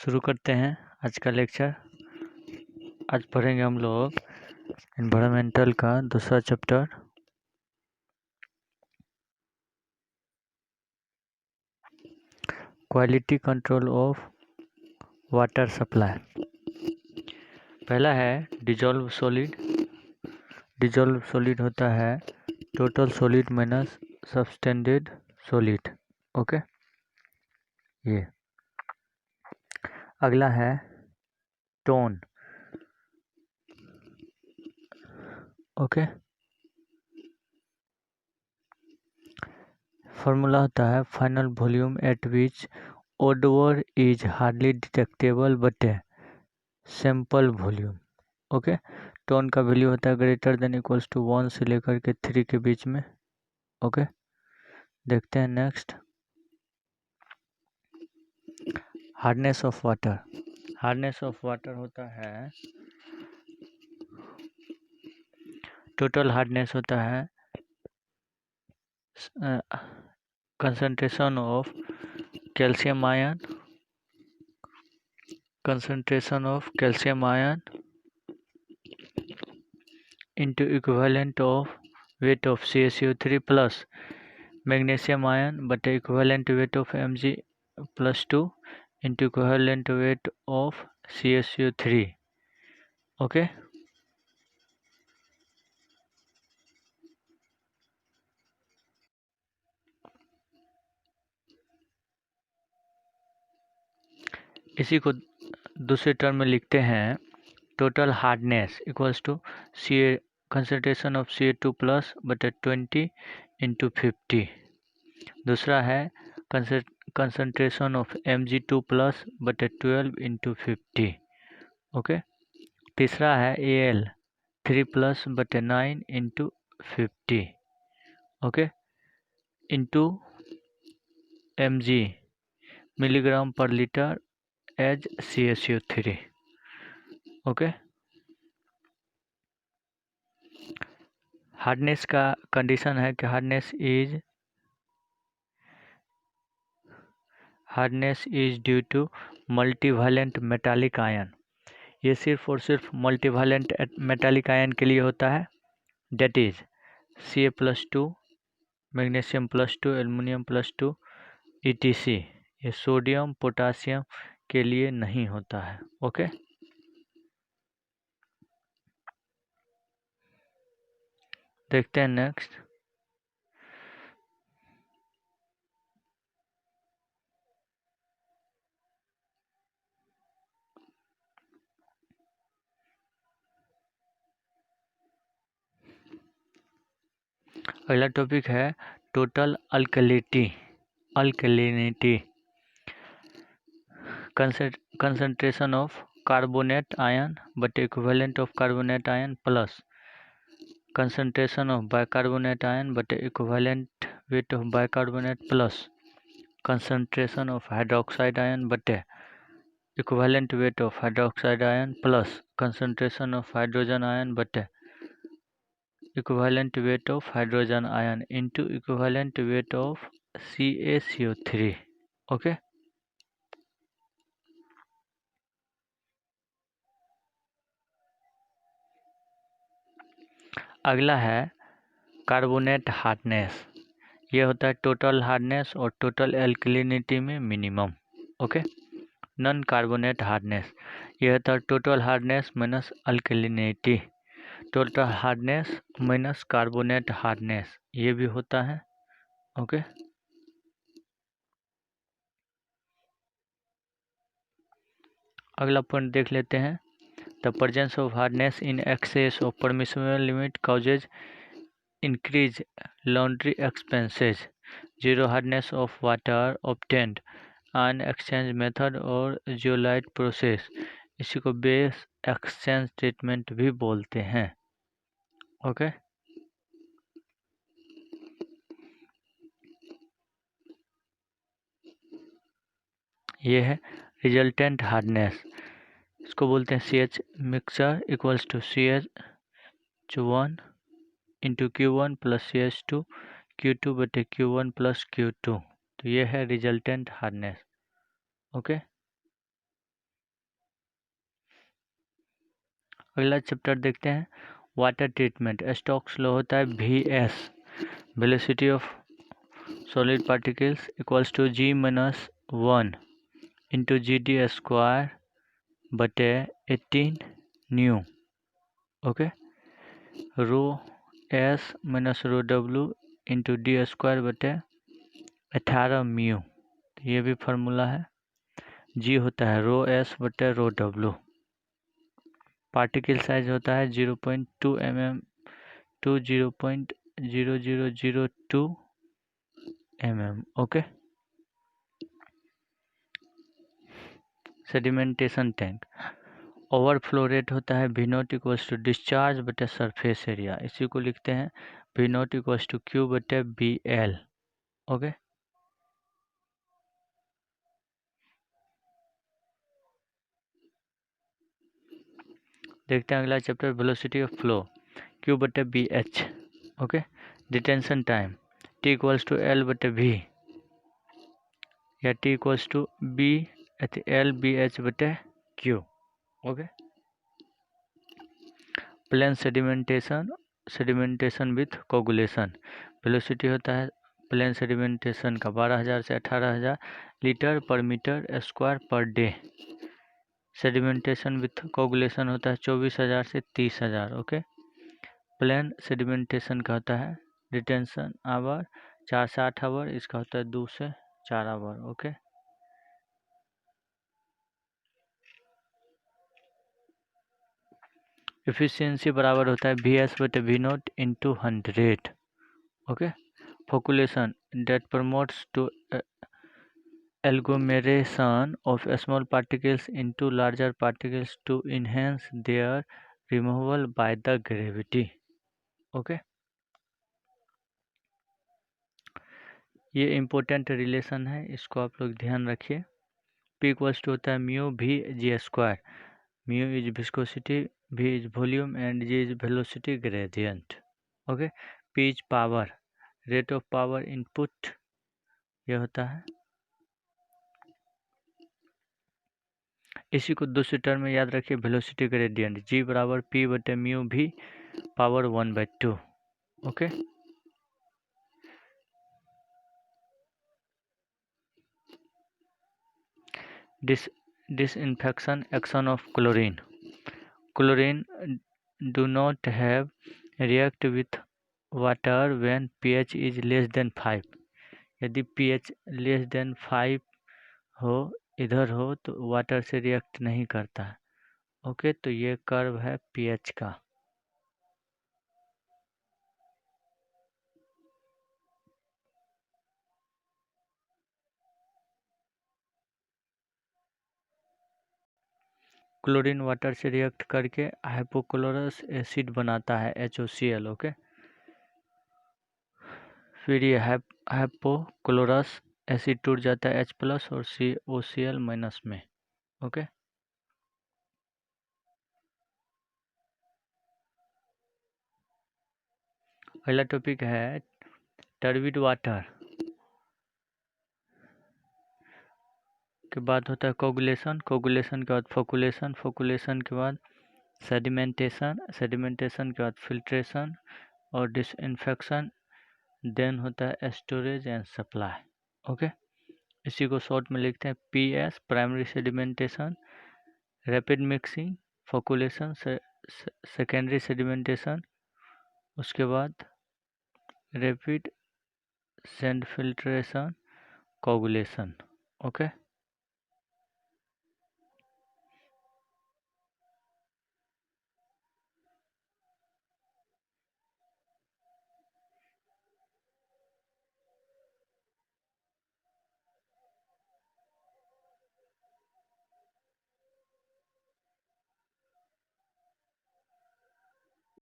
शुरू करते हैं आज का लेक्चर। आज पढ़ेंगे हम लोग एनवायरमेंटल का दूसरा chapter, quality control of water supply. पहला है डिजॉल्व सॉलिड। डिजॉल्व सॉलिड होता है total solid minus subtended solid. Okay, ये अगला है टोन। ओके, फॉर्मूला होता है final volume at which odour is hardly detectable but sample volume. Okay, tone का वैल्यू होता है ग्रेटर देन इक्वल्स टू 1 से लेकर के 3 के बीच में। ओके, देखते हैं next, hardness of water. Hardness of water होता है टोटल हार्डनेस होता है concentration of calcium ion, concentration of calcium ion into equivalent of weight of CaCO3 plus magnesium ion but equivalent weight of Mg plus 2 into equivalent weight of CaCO3. Okay, इसी को दूसरे term में लिखते हैं total hardness equals to C concentration of Ca2 plus बटे 20 into 50। दूसरा है concentration of Mg2 plus बटे 12 इंटू 50। ओके, तीसरा है Al 3 प्लस बटे 9 into 50। Okay, into Mg milligram per litre as CaCO3। Okay, hardness का कंडीशन है कि hardness is due to multivalent metallic ion. ये सिर्फ और सिर्फ मल्टीवैलेंट मेटालिक आयन के लिए होता है, that is Ca+2 magnesium +2 aluminium +2 ETC। ये सोडियम पोटासियम के लिए नहीं होता है। ओके, देखते हैं नेक्स्ट, अगला टॉपिक है total alkalinity concentration of carbonate ion but equivalent of carbonate ion plus concentration of bicarbonate ion but equivalent weight of bicarbonate plus concentration of hydroxide ion but equivalent weight of hydroxide ion plus concentration of hydrogen ion but equivalent weight of hydrogen ion into equivalent weight of CaCO3। okay, अगला है carbonate hardness. ये होता है total hardness और total alkalinity में minimum. Okay, non carbonate hardness ये होता है total hardness minus alkalinity, total hardness minus carbonate hardness ये भी होता है। ओके, अगला पॉइंट देख लेते हैं, the presence of hardness in excess of permissible limit causes increase laundry expenses, zero hardness of water obtained an exchange method और zeolite process, इसी को बेस एक्सचेंज ट्रीटमेंट भी बोलते हैं। ओके, ये है रिजल्टेंट हार्डनेस, इसको बोलते हैं CH mixture equals to CH1 into Q1 plus CH2 Q2 बटे Q1 प्लस Q2। तो ये है रिजल्टेंट हार्डनेस। ओके, अगला चैप्टर देखते हैं वाटर ट्रीटमेंट। स्टोक्स लॉ होता है VS, velocity of solid particles equals to G minus 1 into GD square बटे 18 mu. Okay, rho S minus rho W into D square बटे 18 म्यू। ये भी formula है। G होता है रो S बटे रो W। पार्टिकल साइज होता है 0.2 mm to 0.0002 mm। Okay, sedimentation tank. Overflow rate होता है V not equals to discharge बटे सरफेस एरिया। इसी को लिखते हैं V not equals to Q बटे BL। ओके, देखते हैं अगला chapter velocity of flow Q बटे BH। Okay, detention time T equals to L बटे V या T equals to B L BH बटे Q। Okay, plain sedimentation with coagulation. Velocity होता है प्लेन सेडिमेंटेशन का 12,000 से 18,000 लीटर पर मीटर स्क्वायर पर डे। सेडिमेंटेशन विथ कोगुलेशन होता है 24,000 से 30,000। ओके, प्लेन सेडिमेंटेशन का होता है डिटेंशन आवर 4 से 8 आवर, इसका होता है 2 से 4 आवर। ओके, एफिशिएंसी बराबर होता है VS बटे V naught into 100। Okay, flocculation that promotes to agglomeration of small particles into larger particles to enhance their removal by the gravity। Okay, ये इम्पोर्टेंट रिलेशन है, इसको आप लोग ध्यान रखिए। P इक्वल्स टू होता है mu V G square. Mu is viscosity, V is volume and G is velocity gradient. Okay, P is power, rate of power input यह होता है। इसी को दूसरे टर्म में याद रखिए, वेलोसिटी ग्रेडियंट G बराबर P बटे mu V power 1/2। Okay, disinfection action of chlorine। Chlorine do not have react with water when pH is less than 5। यदि pH लेस देन 5 हो, इधर हो, तो वाटर से रिएक्ट नहीं करता है। ओके, तो ये कर्व है pH का। क्लोरीन वाटर से रिएक्ट करके हाइपोक्लोरस एसिड बनाता है HOCl। ओके, फिर ये हाइपोक्लोरस एसिड टूट जाता है H+ और COCl- में। ओके, अगला टॉपिक है टर्बिड वाटर के बाद होता है कोगुलेशन, कोगुलेशन के बाद फोकुलेशन, फोकुलेशन के बाद सेडिमेंटेशन, सेडिमेंटेशन के बाद फिल्ट्रेशन और डिसइंफेक्शन, देन होता है स्टोरेज एंड सप्लाई। ओके, इसी को शॉर्ट में लिखते हैं PS, primary sedimentation, rapid mixing, flocculation, secondary sedimentation, उसके बाद rapid sand filtration, coagulation. Okay,